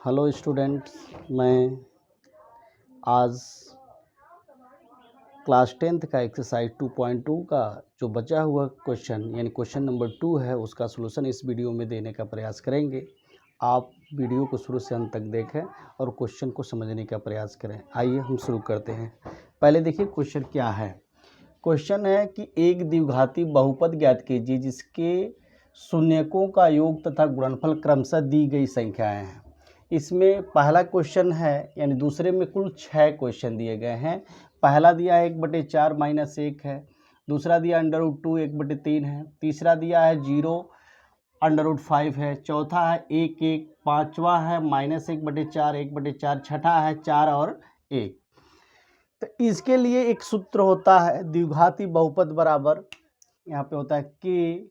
Hello students, मैं आज class 10th का एक्सरसाइज 2.2 का जो बचा हुआ क्वेश्चन यानी क्वेश्चन नंबर 2 है उसका सलूशन इस वीडियो में देने का प्रयास करेंगे। आप वीडियो को शुरू से अंत तक देखें और क्वेश्चन को समझने का प्रयास करें। आइए हम शुरू करते हैं। पहले देखिए क्वेश्चन क्या है। क्वेश्चन है कि एक द्विघाती बहुपद ज्ञात कीजिए जिसके शून्यकों का योग तथा गुणनफल क्रमशः दी गई संख्याएं हैं। इसमें पहला क्वेश्चन है यानी दूसरे में कुल 6 क्वेश्चन दिए गए हैं। पहला दिया है 1/4 - 1 है, दूसरा दिया √2 1/3 है, तीसरा दिया है 0 √5 है, चौथा है 1 1, पाँचवा है -1/4 1/4, छठा है 4 और 1। तो इसके लिए एक सूत्र होता है द्विघाती बहुपद बराबर यहाँ पे होता है कि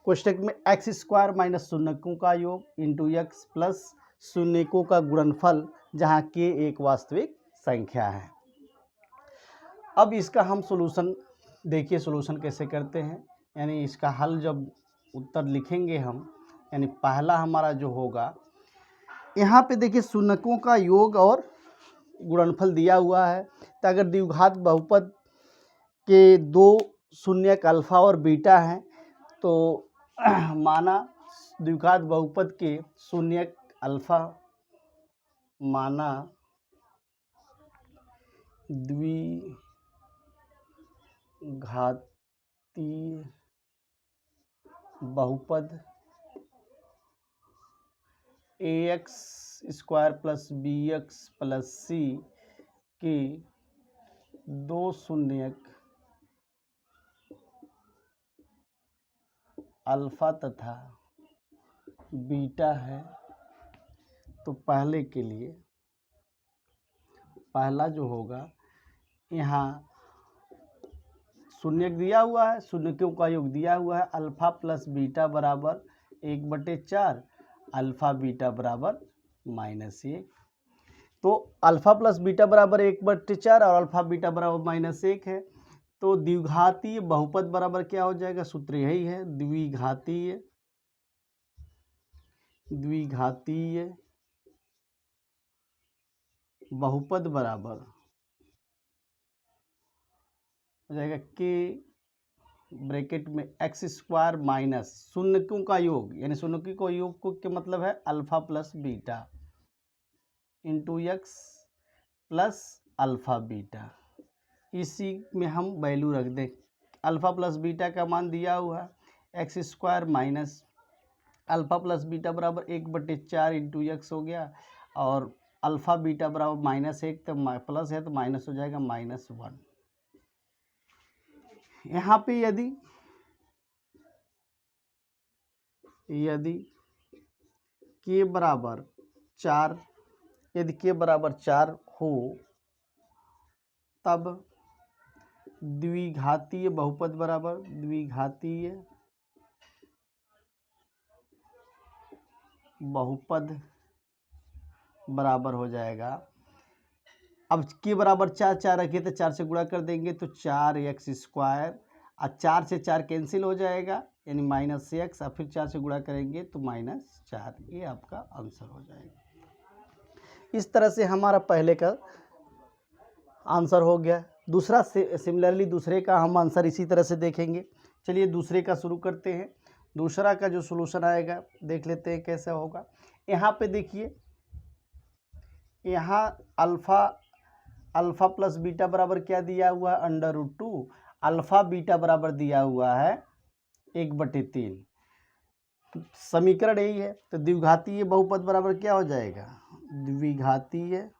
कोष्टक में x² - शून्यकों का योग इंटू x प्लस शून्यकों का गुणनफल जहाँ k एक वास्तविक संख्या है। अब इसका हम सॉल्यूशन देखिए सॉल्यूशन कैसे करते हैं। यानी इसका हल जब उत्तर लिखेंगे हम यानी पहला हमारा जो होगा यहाँ पे देखिए शून्यकों का योग और गुणनफल दिया हुआ है। तो अगर द्विघात बहुपद के दो शून्यक अल्फा और बीटा हैं तो माना द्विघात बहुपद के शून्यक अल्फा माना द्विघातीय बहुपद ax² + bx + c के दो शून्यक अल्फा तथा बीटा है। तो पहले के लिए पहला जो होगा यहाँ शून्यक दिया हुआ है, शून्यकों का योग दिया हुआ है अल्फा प्लस बीटा बराबर 1/4, अल्फा बीटा बराबर -1। तो अल्फा प्लस बीटा बराबर 1/4 और अल्फा बीटा बराबर -1 है। तो द्विघातीय बहुपद बराबर क्या हो जाएगा, सूत्र यही है द्विघातीय बहुपद बराबर हो जाएगा कि ब्रैकेट में x² - शून्यकों का योग यानी शून्यकों का योग को क्या मतलब है alpha plus beta into x plus alpha beta. इसी में हम वैल्यू रख दें। अल्फा प्लस बीटा का मान दिया हुआ है x² - अल्फा प्लस बीटा बराबर 1/4 इंटू x हो गया और अल्फा बीटा बराबर -1 तो प्लस है तो माइनस हो जाएगा -1। यहाँ पे यदि k बराबर 4 यदि k बराबर 4 हो तब द्विघातीय बहुपद बराबर द्विघातीय बहुपद बराबर हो जाएगा। अब k बराबर 4 रखिए तो 4 से गुणा कर देंगे तो 4x² और 4 से 4 कैंसिल हो जाएगा यानी -x और फिर 4 से गुणा करेंगे तो -4। ये आपका आंसर हो जाएगा। इस तरह से हमारा पहले का आंसर हो गया। दूसरा सिमिलरली दूसरे का हम आंसर इसी तरह से देखेंगे। चलिए दूसरे का शुरू करते हैं। दूसरा का जो सॉल्यूशन आएगा देख लेते हैं कैसा होगा। यहाँ पे देखिए यहाँ अल्फा प्लस बीटा बराबर क्या दिया हुआ है √2, अल्फा बीटा बराबर दिया हुआ है 1/3। समीकरण यही है। तो द्विघातीय बहुपद बराबर क्या हो जाएगा द्विघातीय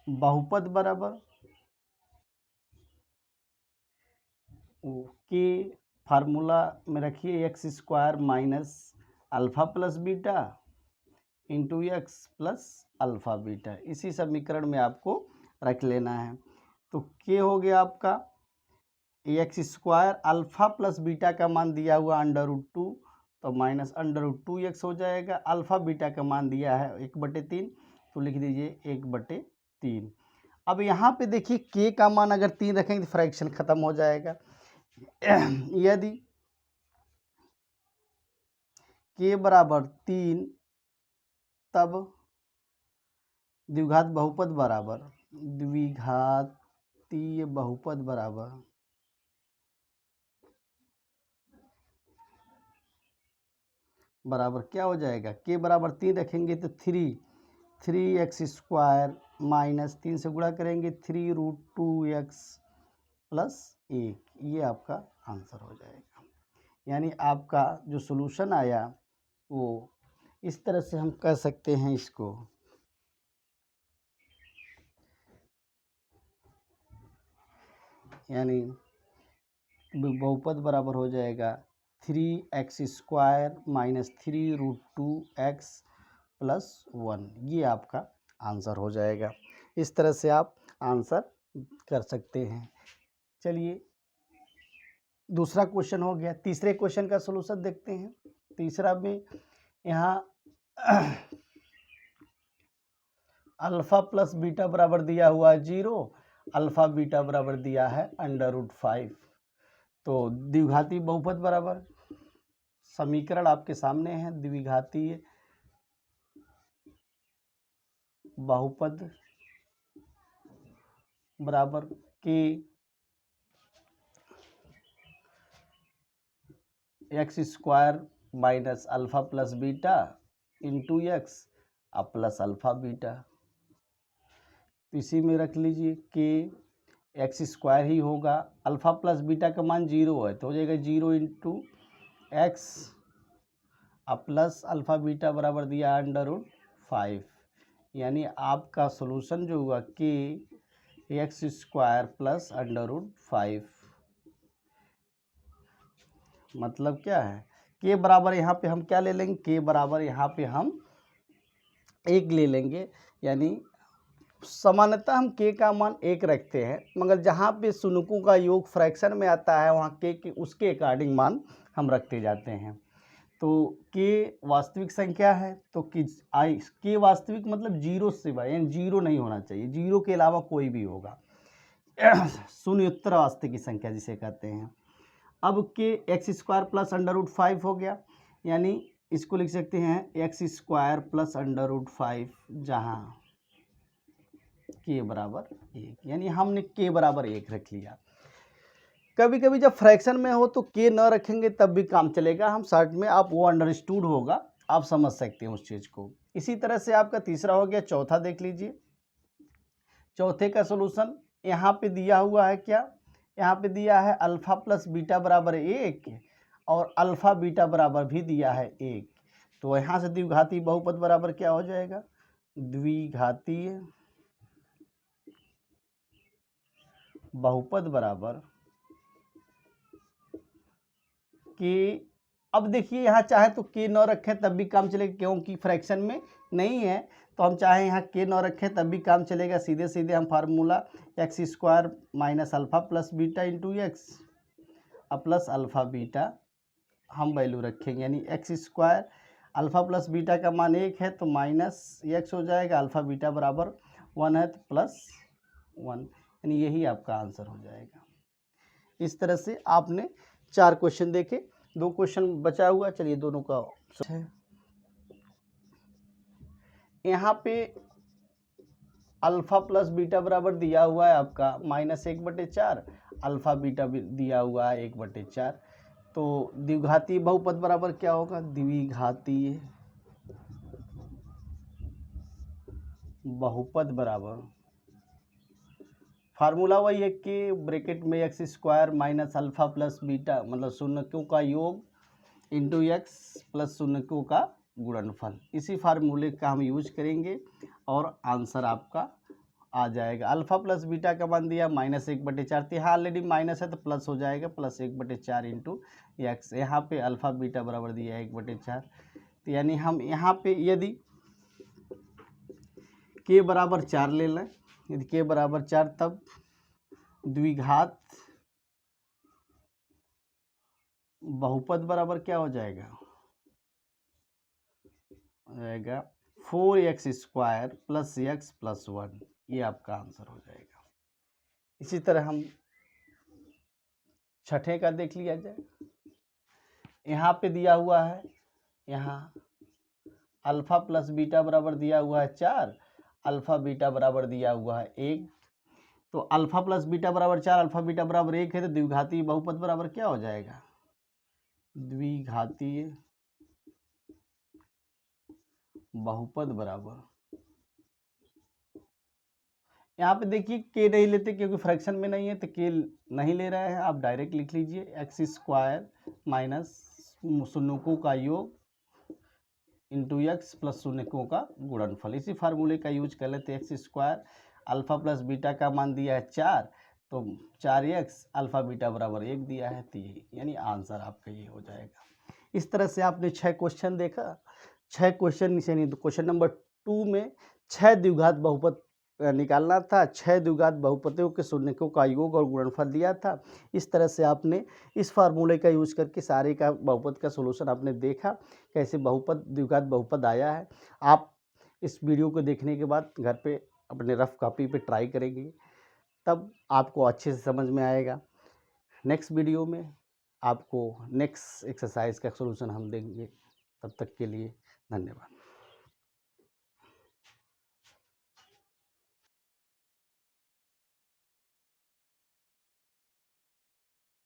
बहुपद बराबर के फार्मूला में रखिए x² - alpha plus beta into x plus alpha beta. इसी समीकरण में आपको रख लेना है। तो k हो गया आपका x² अल्फा प्लस बीटा का मान दिया हुआ √2 तो -√2x हो जाएगा। अल्फा बीटा का मान दिया है 1/3 तो लिख दीजिए 1/3। अब यहाँ पे देखिए k का मान अगर 3 रखेंगे तो फ्रैक्शन खत्म हो जाएगा। यदि के बराबर 3 तब द्विघात बहुपद बराबर द्विघातीय बहुपद बराबर क्या हो जाएगा, के बराबर 3 रखेंगे तो 3x² माइनस 3 से गुणा करेंगे 3√2x प्लस 1, ये आपका आंसर हो जाएगा। यानी आपका जो सॉल्यूशन आया वो इस तरह से हम कह सकते हैं इसको, यानी बहुपद बराबर हो जाएगा 3x² माइनस 3√2x प्लस 1, ये आपका आंसर हो जाएगा। इस तरह से आप आंसर कर सकते हैं। चलिए दूसरा क्वेश्चन हो गया। तीसरे क्वेश्चन का सॉल्यूशन देखते हैं। तीसरा में यहाँ अल्फ़ा प्लस बीटा बराबर दिया हुआ है 0, अल्फ़ा बीटा बराबर दिया है √5। तो द्विघाती बहुपद बराबर, समीकरण आपके सामने है, द्विघातीय बहुपद बराबर के x² minus alpha plus beta into x अब प्लस अल्फ़ा बीटा। तो इसी में रख लीजिए के x² ही होगा, अल्फ़ा प्लस बीटा का मान 0 है तो हो जाएगा 0 इंटू एक्स अब प्लस अल्फ़ा बीटा बराबर दिया √5। यानी आपका सॉल्यूशन जो हुआ के x² प्लस √5, मतलब क्या है, के बराबर यहाँ पे हम क्या ले लेंगे, के बराबर यहाँ पे हम 1 ले लेंगे। यानी सामान्यतः हम के का मान 1 रखते हैं, मगर जहाँ पे शून्यों का योग फ्रैक्शन में आता है वहाँ के उसके अकॉर्डिंग मान हम रखते जाते हैं। तो के वास्तविक संख्या है तो के वास्तविक मतलब 0 से सिवाय, यानी 0 नहीं होना चाहिए, 0 के अलावा कोई भी होगा शून्योत्तर वास्तविक संख्या जिसे कहते हैं। अब के x² प्लस √5 हो गया, यानी इसको लिख सकते हैं x² प्लस √5 जहाँ के बराबर 1, यानी हमने के बराबर 1 रख लिया। कभी कभी जब फ्रैक्शन में हो तो के न रखेंगे तब भी काम चलेगा, हम शॉर्ट में आप वो अंडरस्टूड होगा, आप समझ सकते हैं उस चीज़ को। इसी तरह से आपका तीसरा हो गया। चौथा देख लीजिए, चौथे का सॉल्यूशन यहाँ पे दिया हुआ है क्या, यहाँ पे दिया है अल्फ़ा प्लस बीटा बराबर 1 और अल्फ़ा बीटा बराबर भी दिया है 1। तो यहाँ से द्विघाती बहुपद बराबर क्या हो जाएगा, द्विघातीय बहुपद बराबर कि, अब देखिए यहाँ चाहे तो के न रखें तब भी काम चलेगा, क्योंकि फ्रैक्शन में नहीं है तो हम चाहे यहाँ के न रखें तब भी काम चलेगा। सीधे सीधे हम formula x² minus alpha plus beta into x अब प्लस अल्फ़ा बीटा हम वैल्यू रखेंगे, यानी x² अल्फ़ा प्लस बीटा का मान 1 है तो माइनस x हो जाएगा, अल्फ़ा बीटा बराबर 1 है तो प्लस 1, यानी यही आपका आंसर हो जाएगा। इस तरह से आपने 4 क्वेश्चन देखे, 2 क्वेश्चन बचा हुआ, चलिए दोनों का है। यहाँ पे अल्फ़ा प्लस बीटा बराबर दिया हुआ है आपका -1/4, अल्फ़ा बीटा भी दिया हुआ है 1/4। तो द्विघातीय बहुपद बराबर क्या होगा, द्विघातीय बहुपद बराबर फार्मूला वही है कि ब्रैकेट में x² minus alpha plus beta मतलब शून्यों का योग इंटू x प्लस शून्यों का गुणनफल, इसी फार्मूले का हम यूज करेंगे और आंसर आपका आ जाएगा। अल्फ़ा प्लस बीटा का मान दिया -1/4, तो यहाँ ऑलरेडी माइनस है तो प्लस हो जाएगा, प्लस 1/4 इंटू एक्स। यहाँ पे अल्फ़ा बीटा बराबर दिया है 1/4, तो यानी हम यहाँ पे यदि के बराबर 4 ले लें, यदि के बराबर 4 तब द्विघात बहुपद बराबर क्या हो जाएगा, 4x² प्लस x प्लस 1, ये आपका आंसर हो जाएगा। इसी तरह हम छठे का देख लिया जाए। यहाँ पे दिया हुआ है यहाँ अल्फ़ा प्लस बीटा बराबर दिया हुआ है 4, अल्फ़ा बीटा बराबर दिया हुआ है 1। तो अल्फ़ा प्लस बीटा बराबर 4, अल्फ़ा बीटा बराबर 1 है, तो द्विघातीय बहुपद बराबर क्या हो जाएगा? द्विघातीय बहुपद बराबर, यहाँ पे देखिए के नहीं लेते क्योंकि फ्रैक्शन में नहीं है, तो के नहीं ले रहा है, आप डायरेक्ट लिख लीजिए एक्स स्क्वायर माइनस शून्यकों का योग इंटू एक्स प्लस शून्यकों का गुणनफल। इसी फार्मूले का यूज कर लेते हैं। X square alpha plus beta का मान दिया है 4, तो 4x अल्फ़ा बीटा बराबर 1 दिया है, तो यही यानी आंसर आपका ये हो जाएगा। इस तरह से आपने 6 क्वेश्चन देखा। 6 क्वेश्चन यानी क्वेश्चन नंबर 2 में 6 द्विघात बहुपद निकालना था। 6 द्विघात बहुपदों के शून्यकों का योग और गुणनफल दिया था। इस तरह से आपने इस फार्मूले का यूज करके सारे का बहुपद का सॉल्यूशन आपने देखा, कैसे बहुपद द्विघात बहुपद आया है। आप इस वीडियो को देखने के बाद घर पे अपने रफ कॉपी पे ट्राई करेंगे, तब आपको अच्छे से समझ में आएगा। नेक्स्ट वीडियो में आपको नेक्स्ट एक्सरसाइज का सॉल्यूशन हम देंगे। तब तक के लिए धन्यवाद।